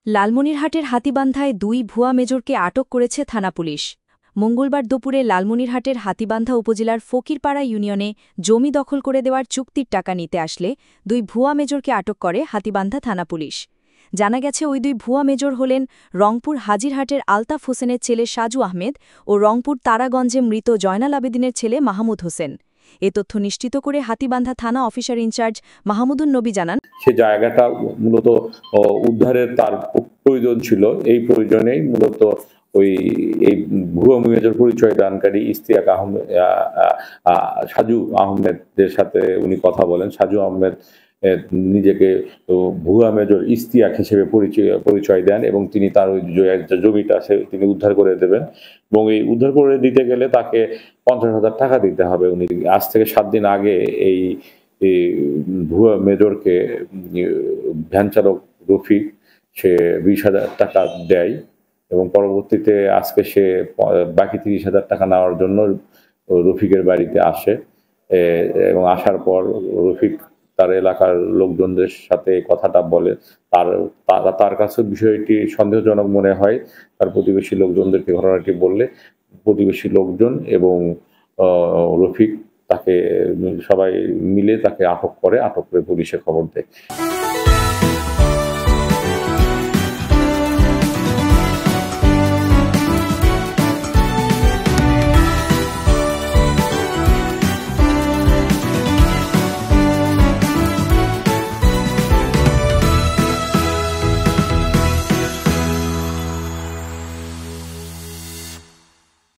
লালমনিরহাটের হাতীবান্ধায় ২ ভুয়া মেজরকে আটক করেছে থানা পুলিশ। মঙ্গলবার দুপুরে লালমনিরহাটের হাতীবান্ধা উপজেলার ফকিরপাড়া ইউনিয়নে জমি দখল করে দেওয়ার চুক্তির টাকা নিতে আসলে ২ ভুয়া মেজরকে আটক করে হাতীবান্ধা থানা পুলিশ। জানা গেছে ওই ২ ভুয়া মেজর হলেন রংপুর হাজিরহাটের আলতাফ হোসেনের ছেলে সাজু আহমেদ ও রংপুর তারাগঞ্জে মৃত জয়নাল আবেদিনের ছেলে মাহমুদ হোসেন। এ তথ্য নিশ্চিত করে হাতীবান্ধা থানা অফিসার ইনচার্জ মাহমুদুন নবী জানান, সে জায়গাটা মূলত উদ্ধারের তার প্রয়োজন ছিল। এই প্রয়োজনেই মূলত এই ভুয়া মেজর পরিচয় দানকারী ইশতিয়াক আহমেদ, সাজু আহমেদের সাথে উনি কথা বলেন। সাজু আহমেদ নিজেকে ভুয়া মেজর ইশতিয়াক হিসেবে পরিচয় দেন এবং তিনি তার ওই জমিটা তিনি উদ্ধার করে দেবেন এবং এই উদ্ধার করে দিতে গেলে তাকে 50,000 টাকা দিতে হবে। উনি আজ থেকে 7 দিন আগে এই ভুয়া মেজরকে ভ্যান চালক রফিক সে 20,000 টাকা দেয় এবং পরবর্তীতে আজকে সে বাকি 30,000 টাকা নেওয়ার জন্য রফিকের বাড়িতে আসে এবং আসার পর রফিক তার এলাকার লোকজনদের সাথে কথাটা বলে। তার কাছে বিষয়টি সন্দেহজনক মনে হয়। তার প্রতিবেশী লোকজনদেরকে ঘটনাটি বললে প্রতিবেশী লোকজন এবং রফিক তাকে সবাই মিলে তাকে আটক করে পুলিশে খবর দেয়।